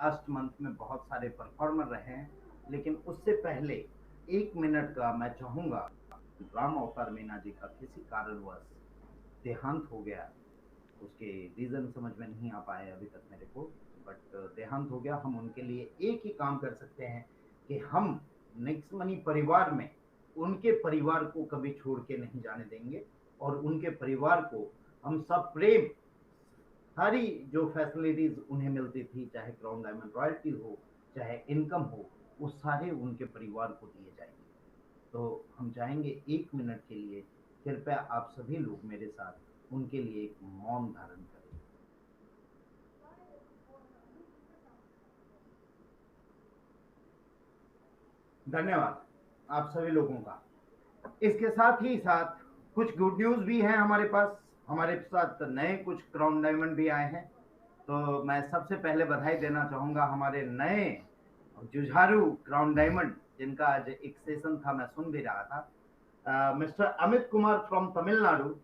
Last month में बहुत सारे परफॉर्मर रहे हैं, लेकिन उससे पहले 1 मिनट का मैं चाहूंगा। राम अवतार मीना जी का किसी कारणवश देहांत हो गया। उसके रीजन समझ में नहीं आ पाए अभी तक मेरे को, बट देहांत हो गया। हम उनके लिए एक ही काम कर सकते हैं कि हम नेक्स्ट मनी परिवार में उनके परिवार को कभी छोड़ के नहीं जाने देंगे, और उनके परिवार को हम सब प्रेम, सारी जो फैसिलिटीज उन्हें मिलती थी, चाहे क्राउन डायमंड रॉयल्टी हो, चाहे इनकम हो, वो सारे उनके परिवार को दिए जाएंगे। तो हम चाहेंगे 1 मिनट के लिए कृपया आप सभी लोग मेरे साथ उनके लिए एक मौन धारण करें। धन्यवाद आप सभी लोगों का। इसके साथ ही साथ कुछ गुड न्यूज भी है हमारे पास। हमारे साथ नए कुछ क्राउन डायमंड भी आए हैं। तो मैं सबसे पहले बधाई देना चाहूंगा हमारे नए जुझारू क्राउन डायमंड, जिनका आज एक सेशन था, मैं सुन भी रहा था, मिस्टर अमित कुमार फ्रॉम तमिलनाडु।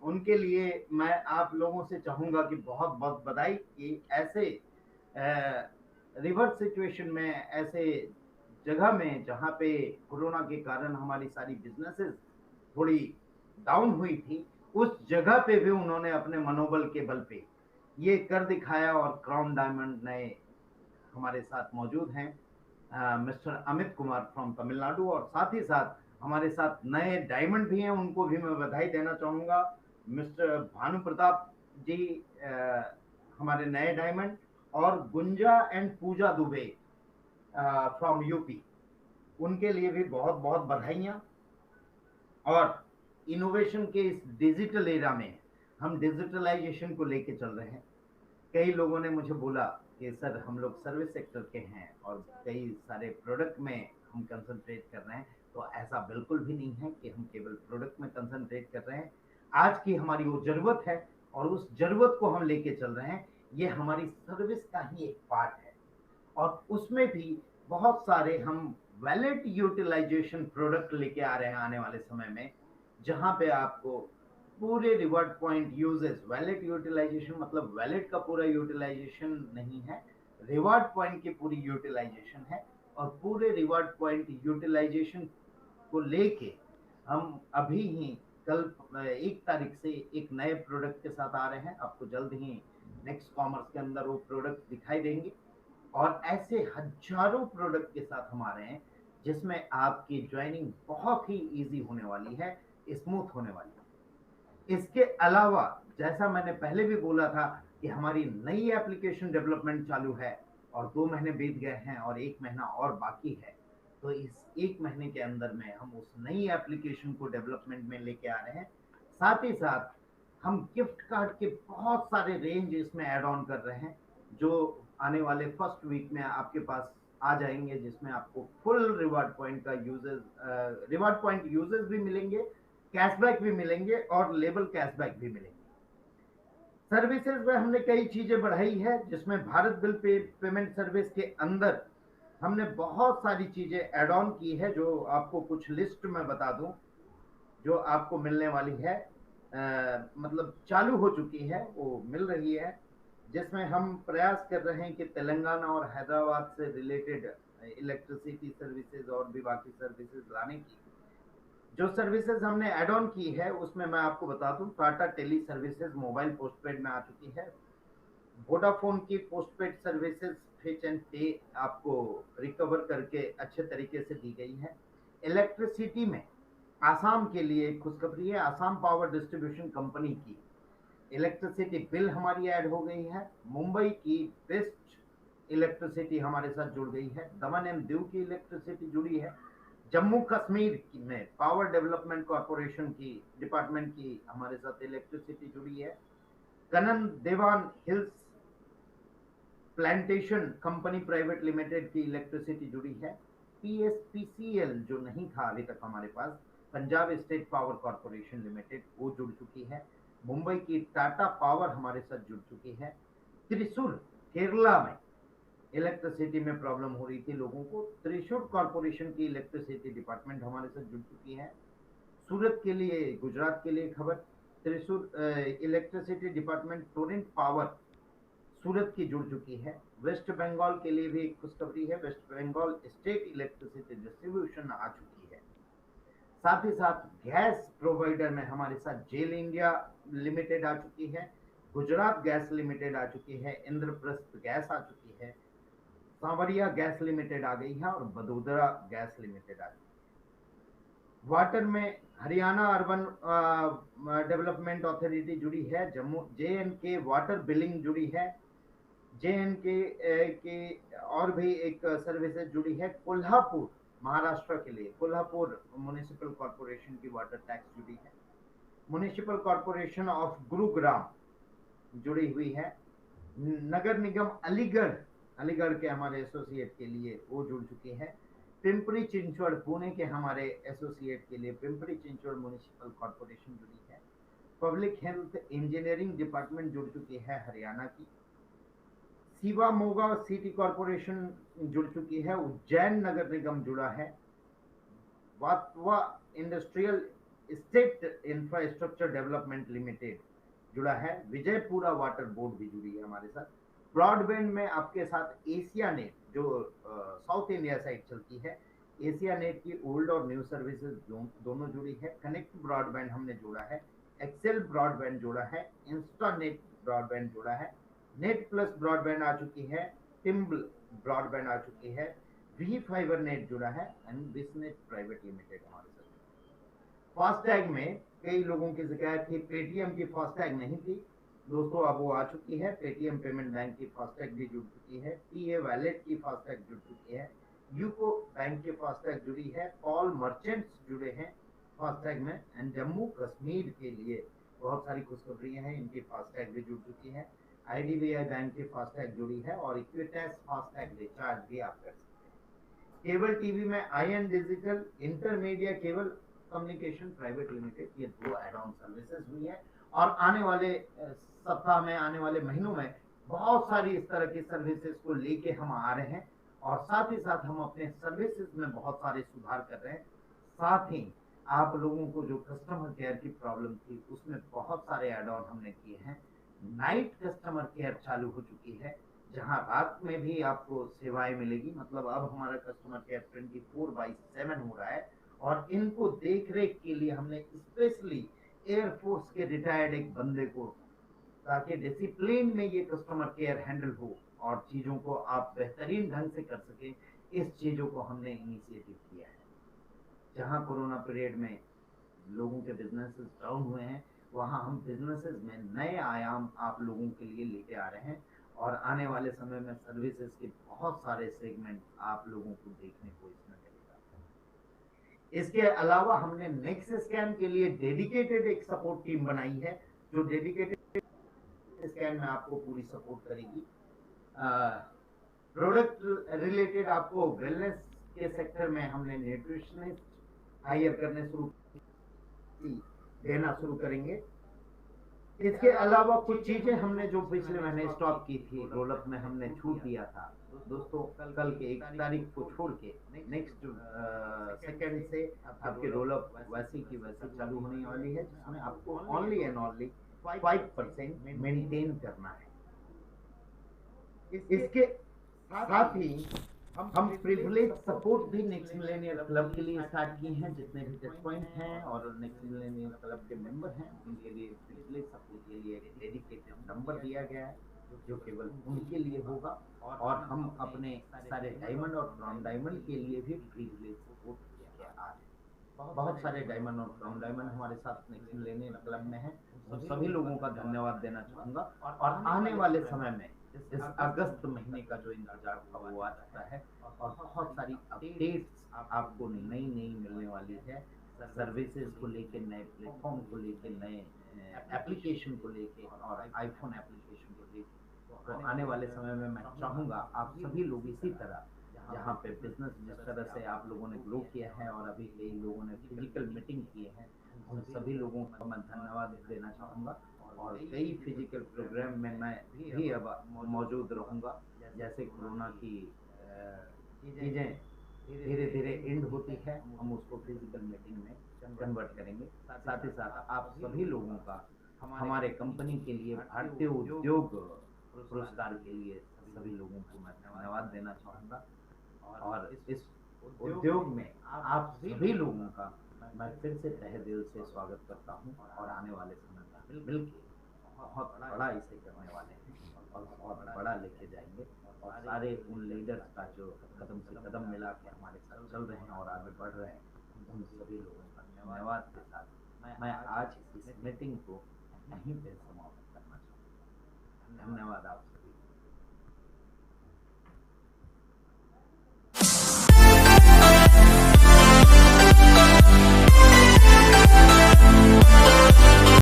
उनके लिए मैं आप लोगों से चाहूंगा कि बहुत बहुत बधाई, कि ऐसे रिवर्स सिचुएशन में, ऐसे जगह में जहां पे कोरोना के कारण हमारी सारी बिजनेसेस थोड़ी डाउन हुई थी, उस जगह पे भी उन्होंने अपने मनोबल के बल पे ये कर दिखाया, और क्राउन डायमंड नए हमारे साथ मौजूद हैं, मिस्टर अमित कुमार फ्रॉम तमिलनाडु। और साथ ही साथ हमारे साथ नए डायमंड भी हैं, उनको भी मैं बधाई देना चाहूंगा। मिस्टर भानु प्रताप जी, हमारे नए डायमंड, और Gunja and Pooja Dubey from UP, उनके लिए भी बहुत बहुत बधाइयाँ। और इनोवेशन के इस डिजिटल एरा में हम डिजिटलाइजेशन को लेके चल रहे हैं। कई लोगों ने मुझे बोला कि सर हम लोग सर्विस सेक्टर के हैं और कई सारे प्रोडक्ट में हम कंसंट्रेट कर रहे हैं। तो ऐसा बिल्कुल भी नहीं है कि हम केवल प्रोडक्ट में कंसंट्रेट कर रहे हैं। आज की हमारी वो जरूरत है, और उस जरूरत को हम लेके चल रहे हैं। ये हमारी सर्विस का ही एक पार्ट है, और उसमें भी बहुत सारे हम वैलेट यूटिलाइजेशन प्रोडक्ट लेके आ रहे हैं आने वाले समय में, जहां पे आपको पूरे reward point uses, wallet utilization मतलब वैलेट का पूरा यूटिलाइजेशन नहीं है, रिवॉर्ड पॉइंट की पूरी यूटिलाइजेशन है। और पूरे रिवॉर्ड पॉइंट यूटिलाइजेशन को लेके हम अभी ही कल 1 तारीख से एक नए प्रोडक्ट के साथ आ रहे हैं। आपको जल्द ही नेक्स्ट कॉमर्स के अंदर वो प्रोडक्ट दिखाई देंगे, और ऐसे हजारों प्रोडक्ट के साथ हम आ रहे हैं, जिसमें आपकी ज्वाइनिंग बहुत ही इजी होने वाली है, स्मूथ होने वाली है। इसके अलावा जैसा मैंने पहले भी बोला था कि हमारी नई एप्लीकेशन डेवलपमेंट चालू है, और 2 महीने बीत गए हैं और 1 महीना और बाकी है। तो इस 1 महीने के अंदर में हम उस नई एप्लीकेशन को डेवलपमेंट में लेके आ रहे हैं। साथ ही साथ हम गिफ्ट कार्ड के बहुत सारे रेंज इसमें ऐड ऑन कर रहे हैं, जो आने वाले फर्स्ट वीक में आपके पास आ जाएंगे, जिसमें आपको फुल रिवार्ड पॉइंट का यूजेस, रिवार्ड पॉइंट यूजेस भी मिलेंगे, कैशबैक भी मिलेंगे, और लेबल कैशबैक भी मिलेंगे। सर्विसेज में हमने कई चीजें बढ़ाई है, जिसमें भारत बिल पेमेंट सर्विस के अंदर हमने बहुत सारी चीजें ऐड ऑन की है, जो आपको कुछ लिस्ट में बता दूं, जो आपको मिलने वाली है, मतलब चालू हो चुकी है, वो मिल रही है। जिसमें हम प्रयास कर रहे हैं कि तेलंगाना और हैदराबाद से रिलेटेड इलेक्ट्रिसिटी सर्विसेज और भी बाकी सर्विसेज लाने की, जो सर्विसेज हमने ऐड ऑन की है, उसमें मैं आपको बता दूं, Tata Teleservices mobile postpaid में आ चुकी है। वोडाफोन की पोस्टपेड सर्विसेज फिच एंड पे आपको रिकवर करके अच्छे तरीके से दी गई है। इलेक्ट्रिसिटी में आसाम के लिए खुशखबरी है, आसाम पावर डिस्ट्रीब्यूशन कंपनी की इलेक्ट्रिसिटी बिल हमारी ऐड हो गई है। मुंबई की बेस्ट इलेक्ट्रिसिटी हमारे साथ जुड़ गई है। दमन एंड दीव की इलेक्ट्रिसिटी जुड़ी है। जम्मू कश्मीर में पावर डेवलपमेंट कॉरपोरेशन की डिपार्टमेंट की हमारे साथ इलेक्ट्रिसिटी जुड़ी है। Kannan Devan hills plantation company private limited की इलेक्ट्रिसिटी जुड़ी है। पीएसपीसीएल जो नहीं था अभी तक हमारे पास, Punjab state power corporation limited, वो जुड़ चुकी है। मुंबई की टाटा पावर हमारे साथ जुड़ चुकी है। त्रिशूर केरला में इलेक्ट्रिसिटी में प्रॉब्लम हो रही थी लोगों को, त्रिशूर कॉरपोरेशन की इलेक्ट्रिसिटी डिपार्टमेंट हमारे साथ जुड़ चुकी है। सूरत के लिए, गुजरात के लिए खबर, त्रिशूर इलेक्ट्रिसिटी डिपार्टमेंट टोरेंट पावर सूरत की जुड़ चुकी है। वेस्ट बंगाल के लिए भी एक खुशखबरी है, West Bengal state electricity distribution आ चुकी है। साथ ही साथ गैस प्रोवाइडर में हमारे साथ जेल इंडिया लिमिटेड आ चुकी है, गुजरात गैस लिमिटेड आ चुकी है, इंद्रप्रस्थ गैस आ चुकी है, सांवरिया गैस लिमिटेड आ गई है और बदोदरा गैस लिमिटेड आ चुकी है। वाटर में हरियाणा अर्बन डेवलपमेंट अथॉरिटी जुड़ी है, जम्मू JNK वाटर बिलिंग जुड़ी है, JNK के और भी एक सर्विसेज जुड़ी है। कोल्हापुर महाराष्ट्र के लिए कोल्हापुर म्युनिसिपल कॉर्पोरेशन की वाटर टैक्स जुड़ी है। म्युनिसिपल कॉर्पोरेशन ऑफ गुरुग्राम जुड़ी हुई है। नगर निगम अलीगढ़, अलीगढ़ के हमारे एसोसिएट के लिए वो जुड़ चुकी है। पिंपरी चिंचवड़ पुणे के हमारे एसोसिएट के लिए पिंपरी चिंचवड़ म्युनिसिपल कॉर्पोरेशन जुड़ी है। पब्लिक हेल्थ इंजीनियरिंग डिपार्टमेंट जुड़ चुकी है हरियाणा की। सीवा मोगा सिटी कॉर्पोरेशन जुड़ चुकी है। उज्जैन नगर निगम जुड़ा है। Vatva industrial state infrastructure development limited जुड़ा है। विजयपुरा वाटर बोर्ड भी जुड़ी है हमारे साथ। ब्रॉडबैंड में आपके साथ एशिया नेट जो साउथ इंडिया साइड चलती है, एशिया नेट की ओल्ड और न्यू सर्विसेज दोनों जुड़ी है। कनेक्ट ब्रॉडबैंड हमने जोड़ा है, एक्सेल ब्रॉडबैंड जोड़ा है, इंस्टा नेट ब्रॉडबैंड जोड़ा है, नेट प्लस ब्रॉडबैंड आ चुकी है, टिम्बल ब्रॉडबैंड आ चुकी है, वी फाइबर नेट जुड़ा है एंड बिजनेट प्राइवेट लिमिटेड हमारे साथ। फास्टैग में कई लोगों की शिकायत थी, पेटीएम की फास्टैग नहीं थी दोस्तों, अब वो आ चुकी है। पेटीएम पेमेंट बैंक की फास्टैग भी जुड़ चुकी है, टीए वैलेट की फास्टैग जुड़ चुकी है, यूको बैंक की फास्टैग जुड़ी है, कॉल मर्चेंट्स जुड़े हैं फास्टैग में एंड जम्मू कश्मीर के लिए बहुत सारी खुशखबरियां हैं, इनकी फास्टैग भी जुड़ चुकी है। IDBI बैंक की फास्टैग जुड़ी है और इक्विटैक्स फास्टैग रिचार्ज भी आप कर सकते हैं। केबल टीवी में IN digital intermedia cable communication private limited, ये 2 एड ऑन सर्विसेज हुई है और आने वाले सप्ताह में, आने वाले महीनों में बहुत सारी इस तरह की सर्विसेज को लेके हम आ रहे हैं और साथ ही साथ हम अपने सर्विसेज में बहुत सारे सुधार कर रहे हैं। साथ ही आप लोगों को जो कस्टमर केयर की प्रॉब्लम थी उसमें बहुत सारे एड ऑन हमने किए हैं। नाइट कस्टमर केयर चालू हो चुकी है, जहां रात में भी आपको सेवाएं मिलेगी। मतलब अब हमारा कस्टमर केयर 24/7 हो रहा है और इनको देख रेख के लिए हमने स्पेशली एयरफोर्स के रिटायर्ड एक बंदे को, ताकि डिसिप्लिन में ये कस्टमर केयर हैंडल हो और चीजों को आप बेहतरीन ढंग से कर सके, इस चीजों को हमने इनिशिएटिव किया है। जहां कोरोना पीरियड में लोगों के बिजनेसेस डाउन हुए हैं, वहां हम बिजनेसेस में नए आयाम आप लोगों के लिए लेके आ रहे हैं और आने वाले समय में सर्विसेज के बहुत सारे सेगमेंट आप लोगों को देखने को इसमें मिलेगा। इसके अलावा हमने नेक्स्ट स्कैन के लिए डेडिकेटेड एक सपोर्ट टीम बनाई है, जो डेडिकेटेड स्कैन में आपको पूरी सपोर्ट करेगी। प्रोडक्ट रिलेटेड आपको वेलनेस के सेक्टर में हमने न्यूट्रिशनिस्ट हायर करने देना शुरू करेंगे। इसके अलावा कुछ चीजें हमने जो पिछले महीने स्टॉप की थी, रोलअप में हमने छूट दिया था दोस्तों, कल के 1 तारीख को छोड़ के नेक्स्ट सेकंड से आपके रोलअप वैसी की वैसी चालू होने वाली है, जिसमें आपको ओनली एंड ओनली 5% मेंटेन करना है। इसके साथ ही हम प्रिविलेज सपोर्ट भी नेक्स्ट मिलेनियल क्लब के लिए स्टार्ट किए हैं। जितने भी टच पॉइंट हैं और नेक्स्ट मिलेनियल क्लब के मेंबर हैं, उनके लिए प्रिविलेज सपोर्ट के लिए एक डेडिकेटेड नंबर दिया गया है, जो केवल उनके लिए होगा। और हम अपने सारे डायमंड और क्राउन डायमंड के लिए भी प्रिविलेज सपोर्ट लेके आ रहे हैं। बहुत सारे डायमंड और क्राउन डायमंड हमारे साथ नेक्स्ट मिलेनियल क्लब में है, उन सभी लोगों का धन्यवाद देना चाहूंगा। और आने वाले समय में इस अगस्त महीने का जो इंतजार था वो आ चुका है और बहुत सारी अपडेट्स आपको नई मिलने वाली है, सर्विसेज को लेके, नए प्लेटफॉर्म को लेके, नए एप्लीकेशन को लेके और आईफोन एप्लीकेशन को लेके। तो आने वाले समय में मैं चाहूँगा आप सभी लोग इसी तरह, जहाँ पे बिजनेस जिस तरह से आप लोगों ने ग्रो किया है और अभी कई लोगों ने फिजिकल मीटिंग किए हैं, उन सभी लोगों का मैं धन्यवाद देना चाहूँगा। और कई फिजिकल प्रोग्राम में मैं भी अब मौजूद रहूँगा। जैसे कोरोना की चीज़ें धीरे धीरे एंड होती है, हम उसको फिजिकल मीटिंग में कन्वर्ट करेंगे। साथ ही साथ आप सभी लोगों का हमारे कंपनी के लिए भारतीय उद्योग पुरस्कार के लिए सभी लोगों को मैं धन्यवाद देना चाहूँगा। और इस उद्योग में आप सभी लोगों का मैं फिर से तहे दिल से स्वागत करता हूँ, और आने वाले समय में मिलके बहुत बड़ा इसे करने वाले हैं और बहुत बड़ा लेके जाएंगे। और सारे उन लीडर्स का जो कदम से कदम मिला के हमारे साथ चल रहे हैं और आगे बढ़ रहे हैं, उन सभी लोगों का धन्यवाद के साथ मैं आज इस मीटिंग को यहीं पे समाप्त करना चाहूँगा। धन्यवाद आप